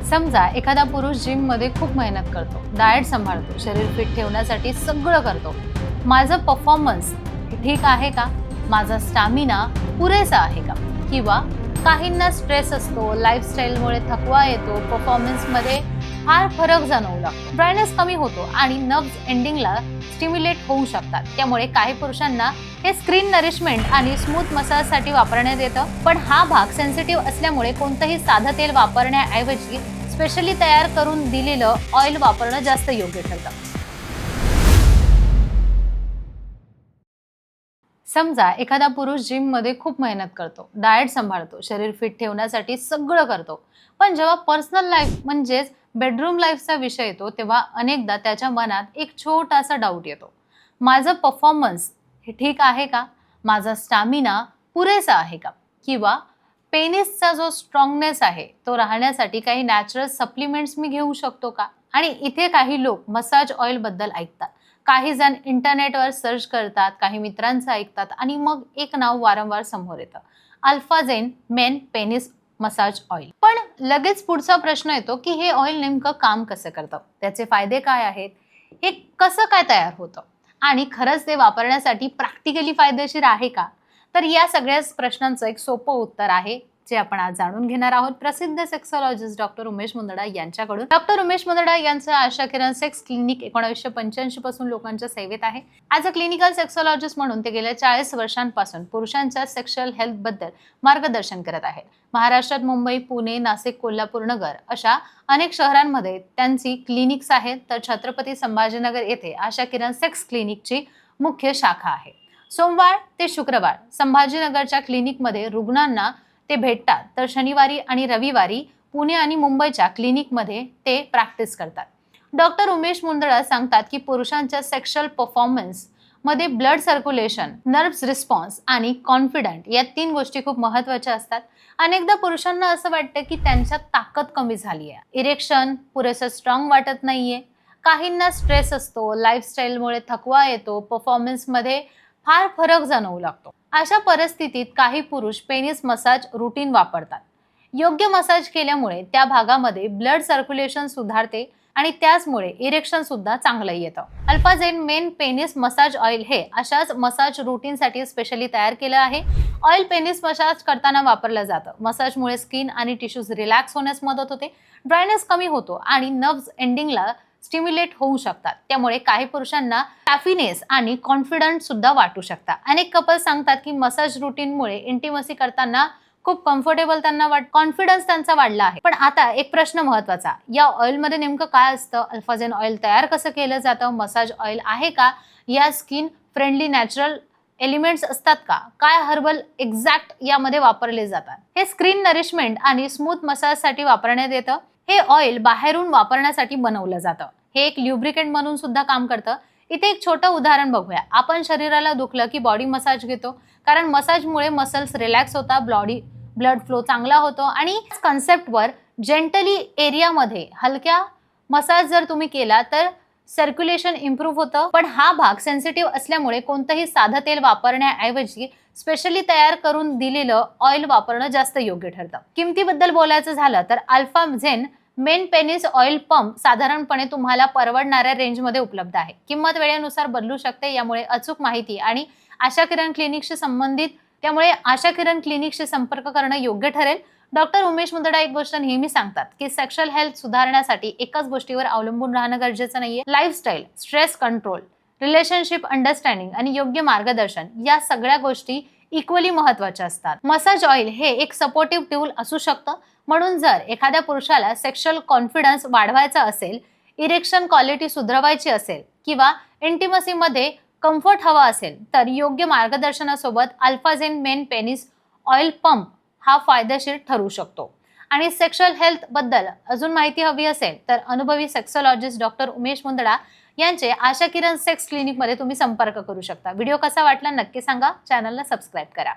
समजा एखादा पुरुष जिम मध्ये खूप मेहनत करतो, डाएट सांभाळतो, शरीर फिट ठेवण्यासाठी सगळं करतो. माझं परफॉर्मन्स ठीक आहे का? माझा स्टॅमिना पुरेसा आहे का? किंवा काहींना स्ट्रेस असतो, लाईफस्टाईलमुळे थकवा येतो, परफॉर्मन्समध्ये फार फरक जाणवू लागतो, ड्रायनेस कमी होतो आणि नर्व्स एंडिंगला स्टिम्युलेट होऊ शकतात. त्यामुळे काही पुरुषांना हे स्क्रीन नरिशमेंट आणि स्मूथ मसाजसाठी वापरण्यात येतं. पण हा भाग सेन्सिटिव्ह असल्यामुळे कोणतंही साधं तेल वापरण्याऐवजी स्पेशली तयार करून दिलेलं ऑइल वापरणं जास्त योग्य ठरतं. समजा एखादा पुरुष जिम मध्ये खूप मेहनत करतो, डाएट सांभाळतो, शरीर फिट ठेवण्यासाठी सगळं करतो. पण जेव्हा पर्सनल लाईफ म्हणजेच बेडरूम लाईफचा विषय येतो तेव्हा अनेकदा त्याच्या मनात एक छोटासा डाऊट येतो. माझं परफॉर्मन्स हे ठीक आहे का? माझा स्टॅमिना पुरेसा आहे का? किंवा पेनिसचा जो स्ट्रॉंगनेस आहे तो राहण्यासाठी काही नॅचरल सप्लिमेंट्स मी घेऊ शकतो का? आणि इथे काही लोक मसाज ऑइल बद्दल ऐकतात, काही जण इंटरनेटवर सर्च करतात, काही मित्रांचं ऐकतात आणि मग एक नाव वारंवार समोर येतं, अल्फाझेन मेन पेनिस मसाज ऑइल. पण लगेच पुढचा प्रश्न येतो की हे ऑइल नेमकं काम कसं करतं, त्याचे फायदे काय आहेत, हे कसं काय तयार होतं आणि खरंच ते वापरण्यासाठी प्रॅक्टिकली फायदेशीर आहे का? तर या सगळ्याच प्रश्नांचं एक सोपं उत्तर आहे जे आपण आज जाणून घेणार आहोत प्रसिद्ध सेक्सॉलॉजिस्ट डॉक्टर उमेश मुंदडा यांच्याकडून. डॉक्टर उमेश मुंदडा यांचं आशा किरण सेक्स क्लिनिक 1985 पासून लोकांच्या सेवेत आहे. ॲज अ क्लिनिकल सेक्सॉलॉजिस्ट म्हणून ते गेल्या 40 वर्षांपासून पुरुषांच्या सेक्शुअल हेल्थ बद्दल मार्गदर्शन करत आहेत. महाराष्ट्रात मुंबई, पुणे, नाशिक, कोल्हापूर, नगर अशा अनेक शहरांमध्ये त्यांची क्लिनिक्स आहेत. तर छत्रपती संभाजीनगर येथे आशा किरण सेक्स क्लिनिकची मुख्य शाखा आहे. सोमवार ते शुक्रवार संभाजीनगरच्या क्लिनिकमध्ये रुग्णांना ते भेटतात, तर शनिवारी आणि रविवारी पुणे आणि मुंबईच्या क्लिनिकमध्ये ते प्रॅक्टिस करतात. डॉक्टर उमेश मुंदडा सांगतात की पुरुषांच्या सेक्शुअल परफॉर्मन्स मध्ये ब्लड सर्क्युलेशन, नर्व्स रिस्पॉन्स आणि कॉन्फिडंट या 3 गोष्टी खूप महत्त्वाच्या असतात. अनेकदा पुरुषांना असं वाटतं की त्यांच्यात ताकद कमी झाली आहे, इरेक्शन पुरेसं स्ट्रॉंग वाटत नाहीये, काहींना स्ट्रेस असतो, लाईफस्टाईलमुळे थकवा येतो, परफॉर्मन्समध्ये फार फरक जाणवू लागतो. अशा परिस्थितीत काही पुरुष पेनिस मसाज रुटीन वापरतात. योग्य मसाज केल्यामुळे त्या भागामध्ये ब्लड सर्क्युलेशन सुधारते आणि त्याचमुळे इरेक्शन सुद्धा चांगलं येतं. अल्फाझेन मेन पेनिस मसाज ऑइल हे अशाच मसाज रुटीनसाठी स्पेशली तयार केलं आहे. ऑइल पेनिस मसाज करताना वापरलं जातं. मसाजमुळे स्किन आणि टिश्यूज रिलॅक्स होण्यास मदत होते, ड्रायनेस कमी होतो आणि नर्व्स एंडिंगला स्टिम्युलेट होऊ शकतात. त्यामुळे काही पुरुषांना हॅपीनेस आणि कॉन्फिडंट सुद्धा वाटू शकतात. अनेक कपल्स सांगतात की मसाज रुटीनमुळे इंटिमसी करताना खूप कम्फर्टेबल त्यांना कॉन्फिडन्स त्यांचा वाढला आहे. पण आता एक प्रश्न महत्त्वाचा, या ऑइलमध्ये नेमकं काय असतं? अल्फाझेन ऑइल तयार कसं केलं जातं? मसाज ऑइल आहे का? या स्किन फ्रेंडली नॅचरल एलिमेंट्स असतात का? काय हर्बल एक्झॅक्ट यामध्ये वापरले जातात? हे स्क्रीन नरिशमेंट आणि स्मूथ मसाजसाठी वापरण्यात येतं. हे ऑइल बाहेरून वापरण्यासाठी बनवलं जातं. हे एक ल्युब्रिकेंट म्हणून सुद्धा काम करतं. इथे एक छोटं उदाहरण बघूया. आपण शरीराला दुखलं की बॉडी मसाज घेतो, कारण मसाजमुळे मसल्स रिलॅक्स होतात, ब्लड फ्लो चांगला होतो आणि कन्सेप्टवर जेंटली एरियामध्ये हलक्या मसाज जर तुम्ही केला तर सर्क्युलेशन इम्प्रूव्ह होतं. पण हा भाग सेन्सिटिव्ह असल्यामुळे कोणतंही साधं तेल वापरण्याऐवजी स्पेशली तयार करून दिलेलं ऑइल वापरणं जास्त योग्य ठरतं. किमतीबद्दल बोलायचं झालं तर अल्फाझेन मेन पेनिस ऑइल पंप साधारणपणे तुम्हाला परवडणाऱ्या रेंजमध्ये उपलब्ध आहे. किंमत वेळेनुसार बदलू शकते. यामुळे अचूक माहिती आणि आशा किरण क्लिनिकशी संपर्क करणं योग्य ठरेल. डॉक्टर उमेश मुंदडा एक गोष्ट नेहमी सांगतात की सेक्शुअल हेल्थ सुधारण्यासाठी एकाच गोष्टीवर अवलंबून राहणं गरजेचं नाहीये. Lifestyle, stress control, relationship understanding आणि योग्य मार्गदर्शन या सगळ्या गोष्टी इक्वली महत्त्वाच्या असतात. मसाज ऑइल हे एक सपोर्टिव्ह टूल असू शकतं. म्हणून जर एखाद्या पुरुषाला सेक्शुअल कॉन्फिडन्स वाढवायचा असेल, इरेक्शन क्वालिटी सुधारायची असेल किंवा इंटिमसीमध्ये कम्फर्ट हवा असेल, तर योग्य मार्गदर्शनासोबत अल्फाझेन मेन पेनिस ऑइल पंप हा फायदेशीर ठरू शकतो. आणि सेक्शुअल हेल्थ बद्दल अजून माहिती हवी असेल तर अनुभवी सेक्सॉलॉजिस्ट डॉक्टर उमेश मुंदडा यांचे आशा किरण सेक्स क्लिनिकमध्ये तुम्ही संपर्क करू शकता. व्हिडिओ कसा वाटला नक्की सांगा. चॅनलला सबस्क्राईब करा.